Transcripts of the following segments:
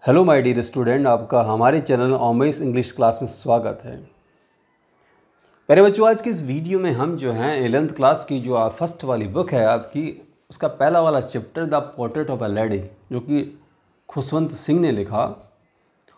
Hello my dear student, आपका हमारे channel Omesh English class में स्वागत है। प्यारे बच्चों, आज की इस वीडियो में हम जो हैं 11th क्लास की जो फर्स्ट वाली बुक है आपकी, उसका पहला वाला chapter the portrait of a lady, जो कि खुशवंत सिंह ने लिखा,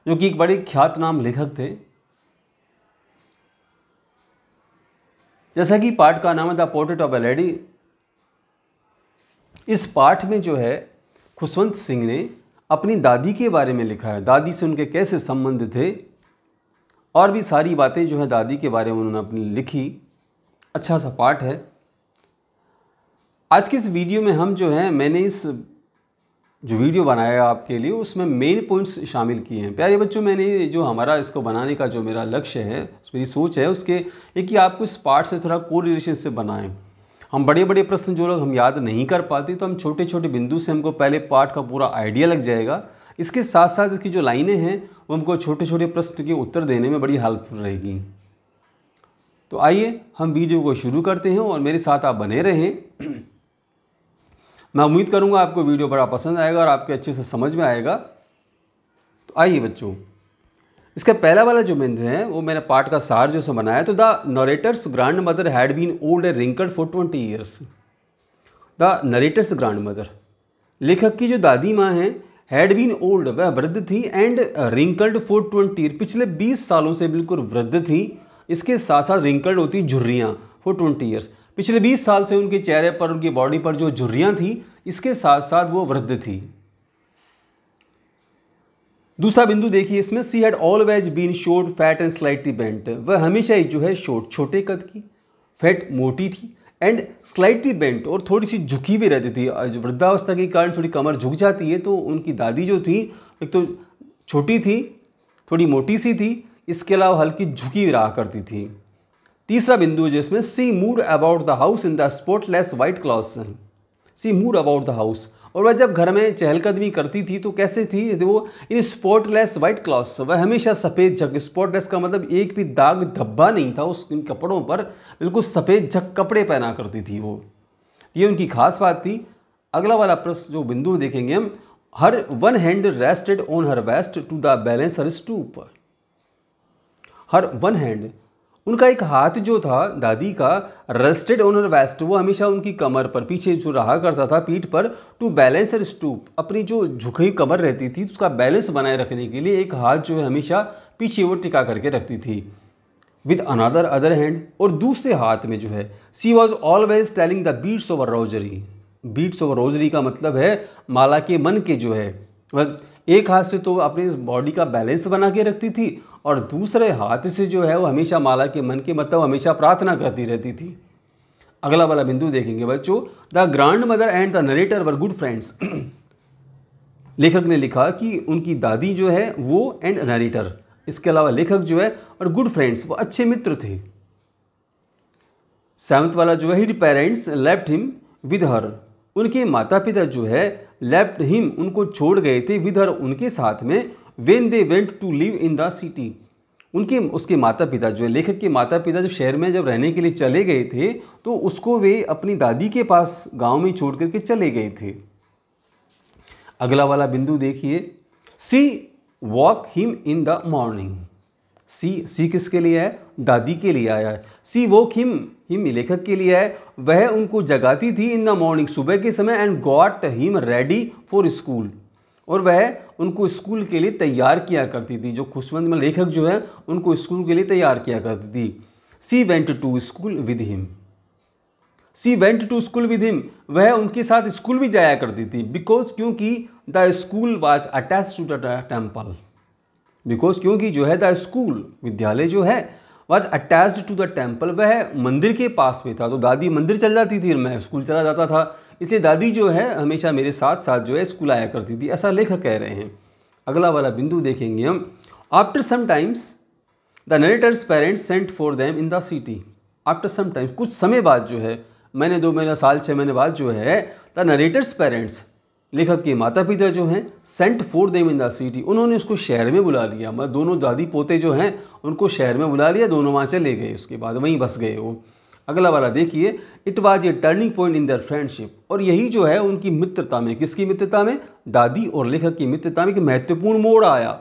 जो कि एक बड़े ख्यातनाम लेखक थे। जैसा कि पाठ का नाम है the portrait of a lady, इस पाठ में जो है खुशवंत सिंह ने अपनी दादी के बारे में लिखा है, दादी से उनके कैसे संबंध थे और भी सारी बातें जो है दादी के बारे में उन्होंने अपनी लिखी। अच्छा सा पाठ है। आज की इस वीडियो में हम जो है मैंने इस जो वीडियो बनाया आपके लिए उसमें मेन पॉइंट्स शामिल किए हैं। प्यारे बच्चों, मैंने जो हमारा इसको बनाने का जो मेरा लक्ष्य है, मेरी सोच है उसके एक कि आपको इस पाठ से थोड़ा कोरिलेशन से बनाएं। हम बड़े बड़े प्रश्न जो लोग हम याद नहीं कर पाते, तो हम छोटे छोटे बिंदु से हमको पहले पाठ का पूरा आइडिया लग जाएगा। इसके साथ साथ इसकी जो लाइनें हैं वो हमको छोटे छोटे प्रश्न के उत्तर देने में बड़ी हेल्पफुल रहेगी। तो आइए हम वीडियो को शुरू करते हैं और मेरे साथ आप बने रहें। मैं उम्मीद करूंगा आपको वीडियो बड़ा पसंद आएगा और आपके अच्छे से समझ में आएगा। तो आइए बच्चों, इसका पहला वाला जो बिंदु है वो मैंने पाठ का सार जो से बनाया। तो the narrator's grandmother had been old and wrinkled for 20 years. The narrator's grandmother, लेखक की जो दादी माँ हैं, हैड बीन ओल्ड, वह वृद्ध थी, एंड रिंकल्ड फॉर 20 ईयर, पिछले 20 सालों से बिल्कुल वृद्ध थी। इसके साथ साथ रिंकल्ड होती झुर्रियाँ, फॉर 20 ईयर्स, पिछले 20 साल से उनके चेहरे पर, उनकी बॉडी पर जो झुर्रियाँ थी, इसके साथ साथ वो वृद्ध थी। दूसरा बिंदु देखिए इसमें, she had always been short, fat and slightly bent, वह हमेशा ही जो है शॉर्ट, छोटे कद की, फैट, मोटी थी, एंड स्लाइटली बेंट, और थोड़ी सी झुकी भी रहती थी। वृद्धावस्था के कारण थोड़ी कमर झुक जाती है, तो उनकी दादी जो थी एक तो छोटी थी, थोड़ी मोटी सी थी, इसके अलावा हल्की झुकी भी रहा करती थी। तीसरा बिंदु जिसमें, she moved about the house in the spotless white clothes, she moved about the house, और वह जब घर में चहलकदमी करती थी तो कैसे थी वो, इन स्पॉटलेस वाइट क्लॉथ्स, वह हमेशा सफ़ेद झक, स्पॉटलेस का मतलब एक भी दाग धब्बा नहीं था उस कपड़ों पर, बिल्कुल सफ़ेद झक कपड़े पहना करती थी वो, ये उनकी खास बात थी। अगला वाला प्रश्न जो बिंदु देखेंगे हम, her one hand rested on her waist to the balance her stoop, her one hand, उनका एक हाथ जो था दादी का, रेस्टेड ऑन हर वेस्ट, वो हमेशा उनकी कमर पर, पीछे जो रहा करता था पीठ पर, टू बैलेंस हर स्टूप, अपनी जो झुकी कमर रहती थी उसका बैलेंस बनाए रखने के लिए एक हाथ जो है हमेशा पीछे वो टिका करके रखती थी। विद अनदर अदर हैंड, और दूसरे हाथ में जो है, she was always telling the beads of rosary, beads of rosary का मतलब है माला के मन के जो है, वह एक हाथ से तो अपनी बॉडी का बैलेंस बना के रखती थी और दूसरे हाथ से जो है वो हमेशा माला के मन के मतलब हमेशा प्रार्थना करती रहती थी। अगला वाला बिंदु देखेंगे बच्चों, the grand mother and the narrator were good friends, लेखक ने लिखा कि उनकी दादी जो है वो एंड नरेटर, इसके अलावा लेखक जो है और गुड फ्रेंड्स, वो अच्छे मित्र थे। सेवंथ वाला जो है, his parents left him with her, उनके माता पिता जो है लेफ्ट हिम, उनको छोड़ गए थे, विद हर, उनके साथ में, when they went to live in the city, उसके माता पिता जो है, लेखक के माता पिता जब शहर में जब रहने के लिए चले गए थे तो उसको वे अपनी दादी के पास गांव में छोड़ करके चले गए थे। अगला वाला बिंदु देखिए, she woke him in the morning, she किसके लिए है, दादी के लिए आया है। सी वॉक हिम लेखक के लिए है, वह उनको जगाती थी इन द मॉर्निंग, सुबह के समय, and got him ready for school, और वह उनको स्कूल के लिए तैयार किया करती थी। जो खुशवंत में लेखक जो है उनको स्कूल के लिए तैयार किया करती थी। She went to school with him, she went to school with him, वह उनके साथ स्कूल भी जाया करती थी। बिकॉज, क्योंकि the school was attached to the temple, because क्योंकि जो है द स्कूल, विद्यालय जो है, was attached to the temple, वह मंदिर के पास में था। तो दादी मंदिर चल जाती थी, मैं स्कूल चला जाता था, इसलिए दादी जो है हमेशा मेरे साथ साथ जो है स्कूल आया करती थी, ऐसा लेखक कह रहे हैं। अगला वाला बिंदु देखेंगे हम, after some times the narrator's parents sent for them in the city, after some times, कुछ समय बाद जो है, महीने 2 महीने साल 6 महीने बाद जो है, द नरेटर्स पेरेंट्स, लेखक के माता पिता जो हैं, Saint for them in the city, उन्होंने उसको शहर में बुला लिया। मतलब दोनों दादी पोते जो हैं उनको शहर में बुला लिया, दोनों वहाँ चले गए, उसके बाद वहीं बस गए वो। अगला वाला देखिए, it was a turning point in their friendship, और यही जो है उनकी मित्रता में, किसकी मित्रता में, दादी और लेखक की मित्रता में, कि महत्वपूर्ण मोड़ आया।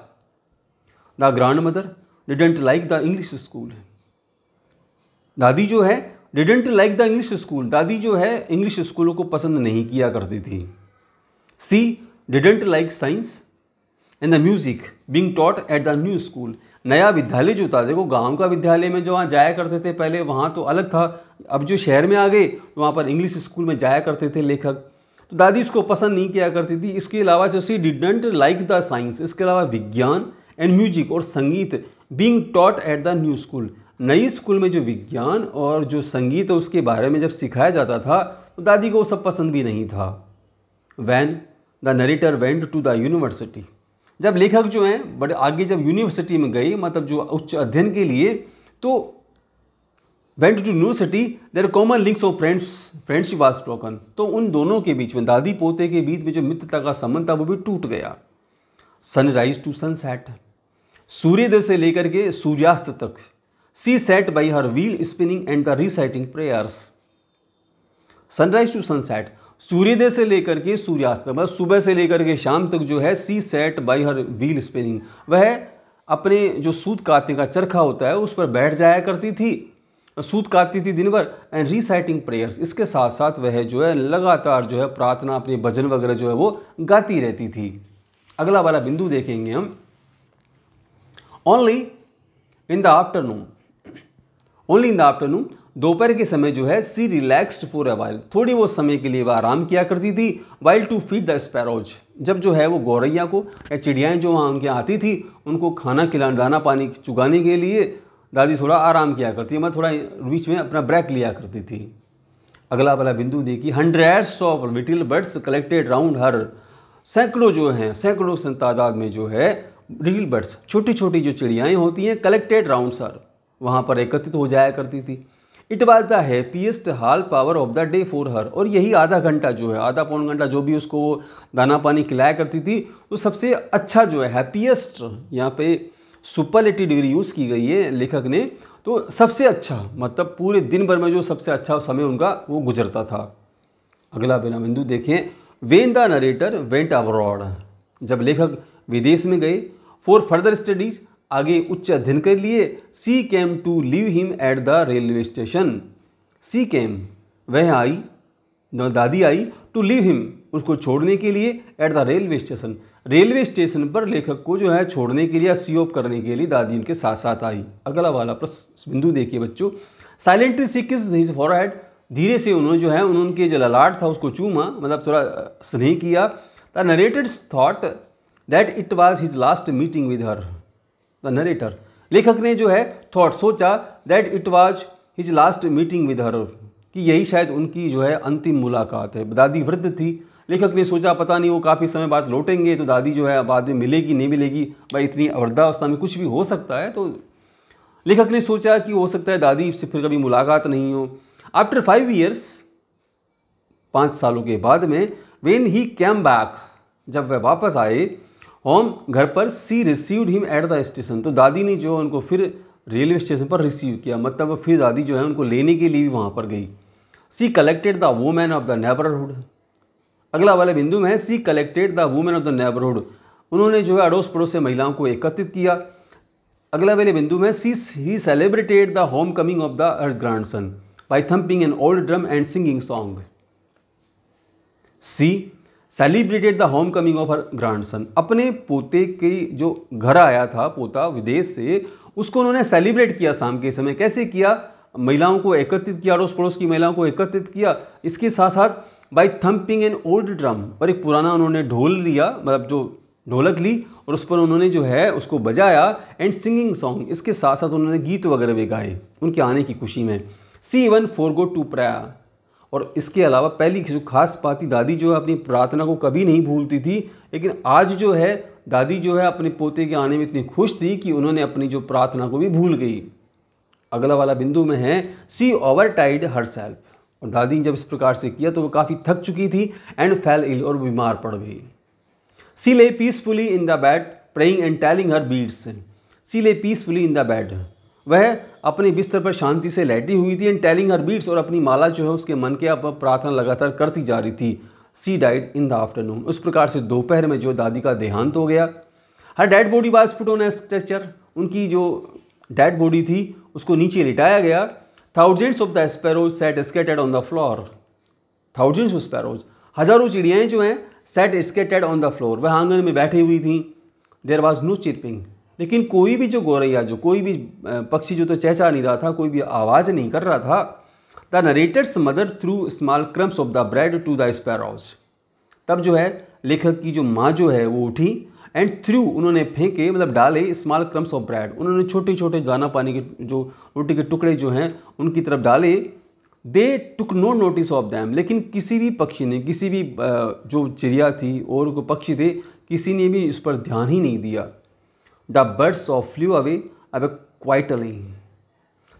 The grand mother didn't like the English school, दादी जो है didn't like the English school, दादी जो है इंग्लिश स्कूलों को पसंद नहीं किया करती थी। सी didn't like science and the music being taught at the new school, नया विद्यालय जो था, देखो गांव का विद्यालय में जो वहाँ जाया करते थे पहले, वहाँ तो अलग था, अब जो शहर में आ गए तो वहाँ पर इंग्लिश स्कूल में जाया करते थे लेखक, तो दादी इसको पसंद नहीं किया करती थी। इसके अलावा जैसे डिडंट लाइक द साइंस, इसके अलावा विज्ञान एंड म्यूजिक और संगीत being taught at the new school, नई स्कूल में जो विज्ञान और जो संगीत है उसके बारे में जब सिखाया जाता था तो दादी को वो सब पसंद भी नहीं था। When the narrator went to the university, जब लेखक जो हैं बड़े आगे जब यूनिवर्सिटी में गए, मतलब जो उच्च अध्ययन के लिए, तो went to university their common links of friendship was broken, तो उन दोनों के बीच में, दादी पोते के बीच में जो मित्रता का संबंध था वो भी टूट गया। सनराइज टू सनसेट, सूर्योदय से लेकर के सूर्यास्त तक। She sat by her wheel spinning and the reciting prayers, sunrise to sunset, सूर्योदय से लेकर के सूर्यास्त, मतलब सुबह से लेकर के शाम तक जो है, she sat by her wheel spinning, वह अपने जो सूत काटने का चरखा होता है उस पर बैठ जाया करती थी, सूत काटती थी दिन भर, एंड रिसाइटिंग प्रेयर्स, इसके साथ साथ वह जो है लगातार जो है प्रार्थना, अपने भजन वगैरह जो है वो गाती रहती थी। अगला वाला बिंदु देखेंगे हम, only in the afternoon, only in the afternoon, दोपहर के समय जो है, सी रिलैक्स्ड फॉर अ वाइल, थोड़ी वो समय के लिए वह आराम किया करती थी। While to feed the sparrows, जब जो है वो गौरैया को या चिड़ियाएँ जो वहाँ उनके आती थी उनको खाना खिलाने, दाना पानी चुगाने के लिए दादी थोड़ा आराम किया करती है, मतलब थोड़ा बीच में अपना ब्रेक लिया करती थी। अगला वाला बिंदु देखिए, hundreds of little birds collected round her, सैकड़ों जो हैं, सैकड़ों तादाद में जो है लिटिल बर्ड्स, छोटी छोटी जो चिड़ियाएँ होती हैं, कलेक्टेड राउंड हर, वहाँ पर एकत्रित हो जाया करती थी। It was the happiest hall power of the day for her, और यही आधा घंटा जो है, आधा पौन घंटा जो भी उसको दाना पानी खिलाया करती थी, तो सबसे अच्छा जो है, हैप्पीएस्ट, यहाँ पे सुपरलेटिव डिग्री यूज़ की गई है लेखक ने, तो सबसे अच्छा, मतलब पूरे दिन भर में जो सबसे अच्छा समय उनका वो गुजरता था। अगला बिंदु देखें, when the narrator went abroad, जब लेखक विदेश में गए, फॉर फर्दर स्टडीज, आगे उच्च अध्ययन के लिए, she came to leave him at the railway station, she came, वह आई, दादी आई, टू लीव हिम, उसको छोड़ने के लिए, eight the railway station, railway station पर लेखक को जो है छोड़ने के लिए, सी ऑफ करने के लिए दादी उनके साथ साथ आई। अगला वाला बिंदु देखिए बच्चों, साइलेंटली सी किस्ड हिज फॉरहेड, धीरे से उन्होंने जो है उनके जो ललाट था उसको चूमा, मतलब थोड़ा स्नेह किया। The narrated thought that it was his last meeting with her, the narrator, लेखक ने जो है थॉट, सोचा, that it was his last meeting with her, कि यही शायद उनकी जो है अंतिम मुलाकात है। दादी वृद्ध थी, लेखक ने सोचा पता नहीं वो काफ़ी समय बाद लौटेंगे, तो दादी जो है बाद में मिलेगी नहीं मिलेगी, भाई इतनी वृद्धावस्था में कुछ भी हो सकता है, तो लेखक ने सोचा कि हो सकता है दादी से फिर कभी मुलाकात नहीं हो। आफ्टर 5 years, 5 सालों के बाद में, व्हेन ही कैम बैक, जब वह वापस आए होम, घर पर, she received him at the station, तो दादी ने जो उनको फिर रेलवे स्टेशन पर रिसीव किया, मतलब फिर दादी जो है उनको लेने के लिए भी वहाँ पर गई। She collected the women of the neighbourhood, अगला वाले बिंदु में है, she collected the women of the neighbourhood, उन्होंने जो है अड़ोस पड़ोस से महिलाओं को एकत्रित किया। अगला वाले बिंदु में, she he celebrated the home coming of the her grandson by thumping an old drum and singing song, she celebrated the home coming of her grandson, अपने पोते के जो घर आया था पोता विदेश से, उसको उन्होंने सेलिब्रेट किया शाम के समय। कैसे किया? महिलाओं को एकत्रित किया, अड़ोस पड़ोस की महिलाओं को एकत्रित किया। इसके साथ साथ by thumping an old drum, और एक पुराना उन्होंने ढोल लिया, मतलब जो ढोलक ली और उस पर उन्होंने जो है उसको बजाया, एंड सिंगिंग सॉन्ग, इसके साथ साथ उन्होंने गीत वगैरह भी गाए उनके आने की खुशी में। See even forgo to prayer, और इसके अलावा पहली जो खास बात थी, दादी जो है अपनी प्रार्थना को कभी नहीं भूलती थी, लेकिन आज जो है दादी जो है अपने पोते के आने में इतनी खुश थी कि उन्होंने अपनी जो प्रार्थना को भी भूल गई। अगला वाला बिंदु में है, सी ओवरटाइड हरसेल्फ, और दादी ने जब इस प्रकार से किया तो वो काफ़ी थक चुकी थी, एंड फेल इल, और बीमार पड़ गई। She lay peacefully in the bed praying and telling her beads, she lay peacefully in the bed, वह अपने बिस्तर पर शांति से लेटी हुई थी एंड टेलिंग हर बीट्स, और अपनी माला जो है उसके मन के अब प्रार्थना लगातार करती जा रही थी। She died in the afternoon. उस प्रकार से दोपहर में जो दादी का देहांत हो गया। Her dead body was put on a stretcher. उनकी जो डेड बॉडी थी उसको नीचे लिटाया गया। Thousands of the sparrows sat scattered on the floor. Thousands of sparrows, हजारों चिड़ियाएँ जो हैं sat scattered on the floor, वह आंगन में बैठी हुई थी। देयर वाज नो चिरपिंग, लेकिन कोई भी जो गौरैया, जो कोई भी पक्षी जो तो चहचहा नहीं रहा था, कोई भी आवाज़ नहीं कर रहा था। The narrator's mother threw small crumbs of the bread to the sparrows. तब जो है लेखक की जो माँ जो है वो उठी एंड थ्रू, उन्होंने फेंके मतलब डाले, स्मॉल क्रम्स ऑफ ब्रेड, उन्होंने छोटे छोटे दाना पानी के जो रोटी के टुकड़े जो हैं उनकी तरफ डाले। They took no notice of them, लेकिन किसी भी पक्षी ने, किसी भी जो चिड़िया थी और कोई पक्षी थे, किसी ने भी इस पर ध्यान ही नहीं दिया। The birds of flu away quietly.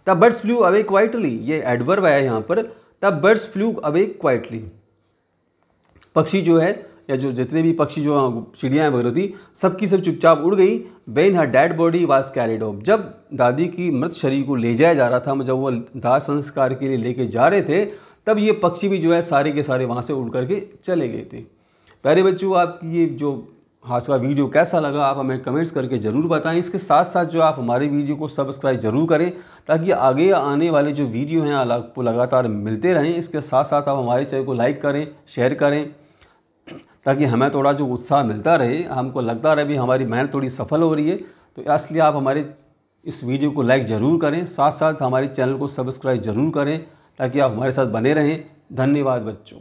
The birds flu away quietly, ये एडवर्ब है यहाँ पर। The birds flu away quietly, पक्षी जो है या जो जितने भी पक्षी जो चिड़ियाँ वगैरह थी सबकी सब चुपचाप उड़ गई। When her dead body was carried of, जब दादी की मृत शरीर को ले जाया जा रहा था, जब वो दाह संस्कार के लिए लेके जा रहे थे, तब ये पक्षी भी जो है सारे के सारे वहाँ से उड़ करके चले गए थे। प्यारे बच्चों, आपकी ये जो आज का वीडियो कैसा लगा आप हमें कमेंट्स करके ज़रूर बताएं। इसके साथ साथ जो आप हमारे वीडियो को सब्सक्राइब जरूर करें ताकि आगे आने वाले जो वीडियो हैं आपको लगातार मिलते रहें। इसके साथ साथ आप हमारे चैनल को लाइक करें, शेयर करें, ताकि हमें थोड़ा जो उत्साह मिलता रहे, हमको लगता रहे भी हमारी मेहनत थोड़ी सफल हो रही है। तो इसलिए आप हमारे इस वीडियो को लाइक ज़रूर करें, साथ साथ हमारे चैनल को सब्सक्राइब ज़रूर करें ताकि आप हमारे साथ बने रहें। धन्यवाद बच्चों।